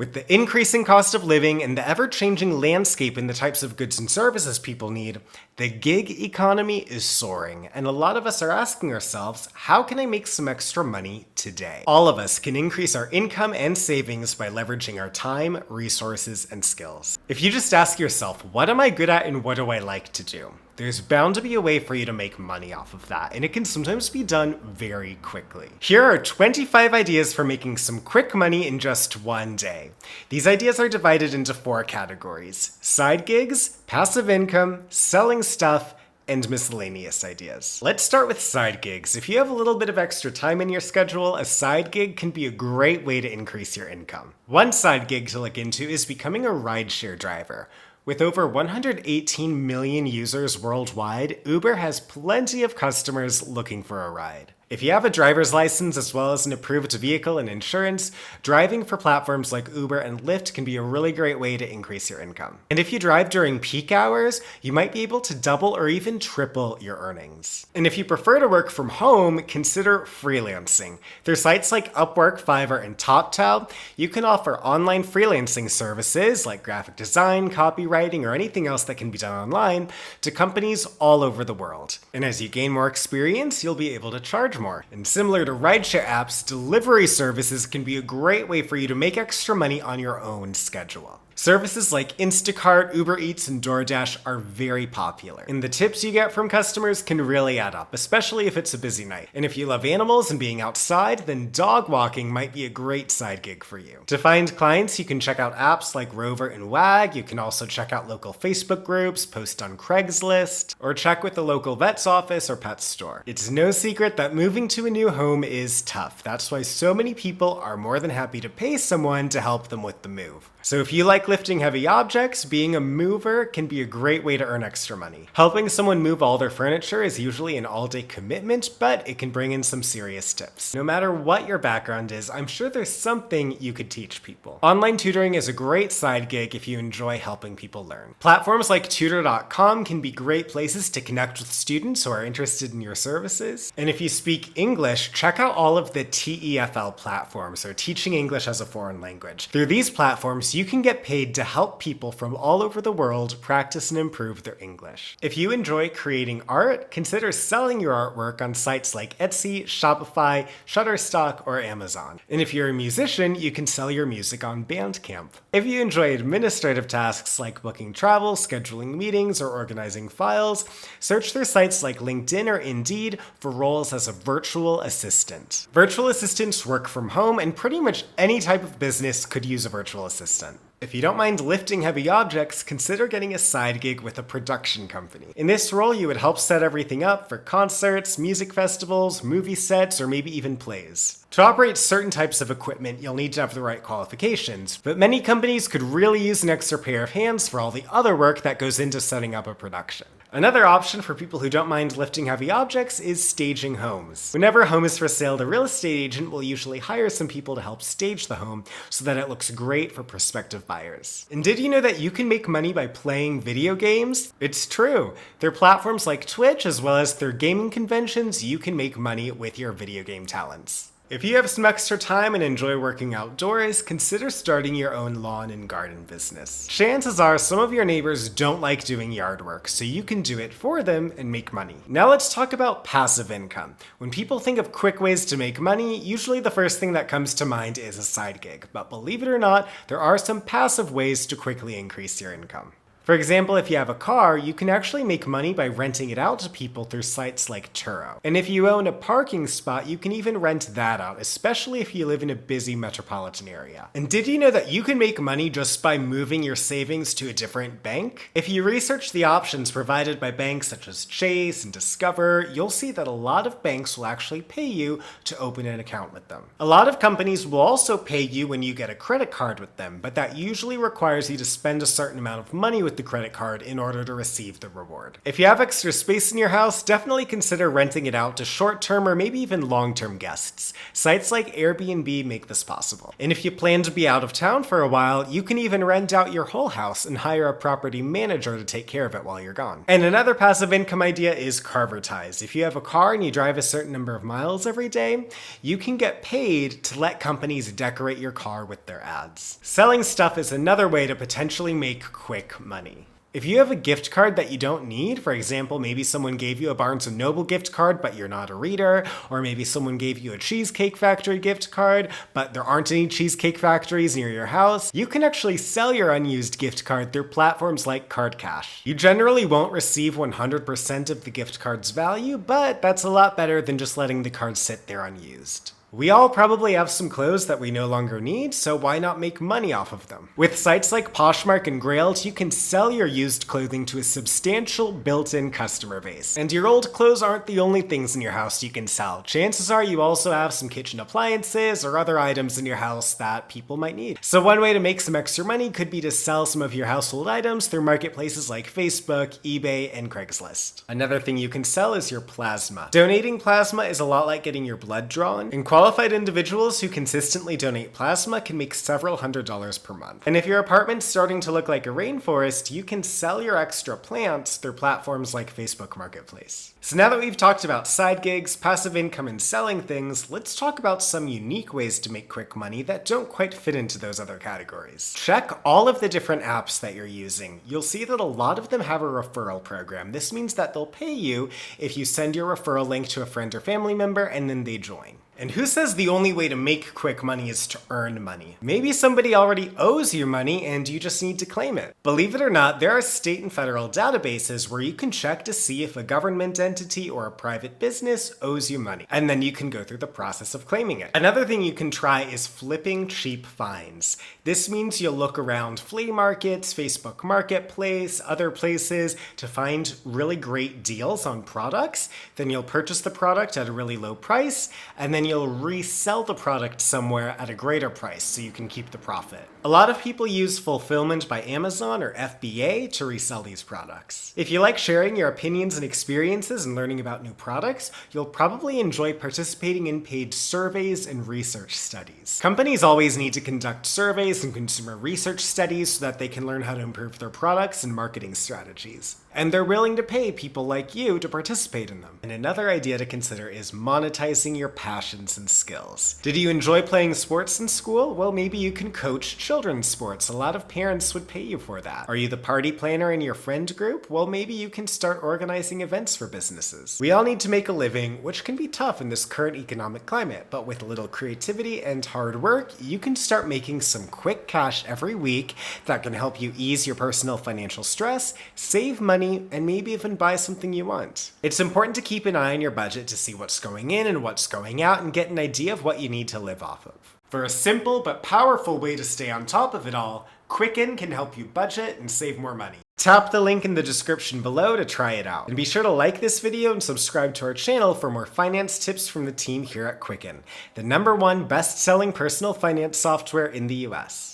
With the increasing cost of living and the ever-changing landscape in the types of goods and services people need, the gig economy is soaring, and a lot of us are asking ourselves, how can I make some extra money today? All of us can increase our income and savings by leveraging our time, resources, and skills. If you just ask yourself, what am I good at and what do I like to do? There's bound to be a way for you to make money off of that, and it can sometimes be done very quickly. Here are 25 ideas for making some quick money in just one day. These ideas are divided into 4 categories: side gigs, passive income, selling stuff, and miscellaneous ideas. Let's start with side gigs. If you have a little bit of extra time in your schedule, a side gig can be a great way to increase your income. One side gig to look into is becoming a rideshare driver. With over 118 million users worldwide, Uber has plenty of customers looking for a ride. If you have a driver's license as well as an approved vehicle and insurance, driving for platforms like Uber and Lyft can be a really great way to increase your income. And if you drive during peak hours, you might be able to double or even triple your earnings. And if you prefer to work from home, consider freelancing. Through sites like Upwork, Fiverr, and TopTal, you can offer online freelancing services like graphic design, copywriting, or anything else that can be done online to companies all over the world. And as you gain more experience, you'll be able to charge more. And similar to rideshare apps, delivery services can be a great way for you to make extra money on your own schedule. Services like Instacart, Uber Eats, and DoorDash are very popular, and the tips you get from customers can really add up, especially if it's a busy night. And if you love animals and being outside, then dog walking might be a great side gig for you. To find clients, you can check out apps like Rover and Wag. You can also check out local Facebook groups, post on Craigslist, or check with the local vet's office or pet store. It's no secret that moving to a new home is tough. That's why so many people are more than happy to pay someone to help them with the move. So if you like lifting heavy objects, being a mover can be a great way to earn extra money. Helping someone move all their furniture is usually an all-day commitment, but it can bring in some serious tips. No matter what your background is, I'm sure there's something you could teach people. Online tutoring is a great side gig if you enjoy helping people learn. Platforms like tutor.com can be great places to connect with students who are interested in your services. And if you speak English, check out all of the TEFL platforms, or Teaching English as a Foreign Language. Through these platforms, you can get paid to help people from all over the world practice and improve their English. If you enjoy creating art, consider selling your artwork on sites like Etsy, Shopify, Shutterstock, or Amazon. And if you're a musician, you can sell your music on Bandcamp. If you enjoy administrative tasks like booking travel, scheduling meetings, or organizing files, search through sites like LinkedIn or Indeed for roles as a virtual assistant. Virtual assistants work from home, and pretty much any type of business could use a virtual assistant. If you don't mind lifting heavy objects, consider getting a side gig with a production company. In this role, you would help set everything up for concerts, music festivals, movie sets, or maybe even plays. To operate certain types of equipment, you'll need to have the right qualifications, but many companies could really use an extra pair of hands for all the other work that goes into setting up a production. Another option for people who don't mind lifting heavy objects is staging homes. Whenever a home is for sale, the real estate agent will usually hire some people to help stage the home so that it looks great for prospective buyers. And did you know that you can make money by playing video games? It's true. Through platforms like Twitch, as well as through gaming conventions, you can make money with your video game talents. If you have some extra time and enjoy working outdoors, consider starting your own lawn and garden business. Chances are some of your neighbors don't like doing yard work, so you can do it for them and make money. Now let's talk about passive income. When people think of quick ways to make money, usually the first thing that comes to mind is a side gig. But believe it or not, there are some passive ways to quickly increase your income. For example, if you have a car, you can actually make money by renting it out to people through sites like Turo. And if you own a parking spot, you can even rent that out, especially if you live in a busy metropolitan area. And did you know that you can make money just by moving your savings to a different bank? If you research the options provided by banks such as Chase and Discover, you'll see that a lot of banks will actually pay you to open an account with them. A lot of companies will also pay you when you get a credit card with them, but that usually requires you to spend a certain amount of money with with the credit card in order to receive the reward. If you have extra space in your house, definitely consider renting it out to short-term or maybe even long-term guests. Sites like Airbnb make this possible. And if you plan to be out of town for a while, you can even rent out your whole house and hire a property manager to take care of it while you're gone. And another passive income idea is carvertise. If you have a car and you drive a certain number of miles every day, you can get paid to let companies decorate your car with their ads. Selling stuff is another way to potentially make quick money. If you have a gift card that you don't need, for example, maybe someone gave you a Barnes & Noble gift card, but you're not a reader, or maybe someone gave you a Cheesecake Factory gift card, but there aren't any Cheesecake Factories near your house, you can actually sell your unused gift card through platforms like Card Cash. You generally won't receive 100% of the gift card's value, but that's a lot better than just letting the card sit there unused. We all probably have some clothes that we no longer need, so why not make money off of them? With sites like Poshmark and Grailed, you can sell your used clothing to a substantial built-in customer base. And your old clothes aren't the only things in your house you can sell. Chances are you also have some kitchen appliances or other items in your house that people might need. So one way to make some extra money could be to sell some of your household items through marketplaces like Facebook, eBay, and Craigslist. Another thing you can sell is your plasma. Donating plasma is a lot like getting your blood drawn, and qualified individuals who consistently donate plasma can make several $100s per month. And if your apartment's starting to look like a rainforest, you can sell your extra plants through platforms like Facebook Marketplace. So now that we've talked about side gigs, passive income, and selling things, let's talk about some unique ways to make quick money that don't quite fit into those other categories. Check all of the different apps that you're using. You'll see that a lot of them have a referral program. This means that they'll pay you if you send your referral link to a friend or family member and then they join. And who says the only way to make quick money is to earn money? Maybe somebody already owes you money and you just need to claim it. Believe it or not, there are state and federal databases where you can check to see if a government entity or a private business owes you money. And then you can go through the process of claiming it. Another thing you can try is flipping cheap finds. This means you'll look around flea markets, Facebook Marketplace, other places to find really great deals on products. Then you'll purchase the product at a really low price, and then you'll resell the product somewhere at a greater price so you can keep the profit. A lot of people use Fulfillment by Amazon or FBA to resell these products. If you like sharing your opinions and experiences and learning about new products, you'll probably enjoy participating in paid surveys and research studies. Companies always need to conduct surveys and consumer research studies so that they can learn how to improve their products and marketing strategies. And they're willing to pay people like you to participate in them. And another idea to consider is monetizing your passions and skills. Did you enjoy playing sports in school? Well, maybe you can coach children's sports. A lot of parents would pay you for that. Are you the party planner in your friend group? Well, maybe you can start organizing events for businesses. We all need to make a living, which can be tough in this current economic climate, but with a little creativity and hard work, you can start making some quick cash every week that can help you ease your personal financial stress, save money, and maybe even buy something you want. It's important to keep an eye on your budget to see what's going in and what's going out and get an idea of what you need to live off of. For a simple but powerful way to stay on top of it all, Quicken can help you budget and save more money. Tap the link in the description below to try it out. And be sure to like this video and subscribe to our channel for more finance tips from the team here at Quicken, the #1 best-selling personal finance software in the US.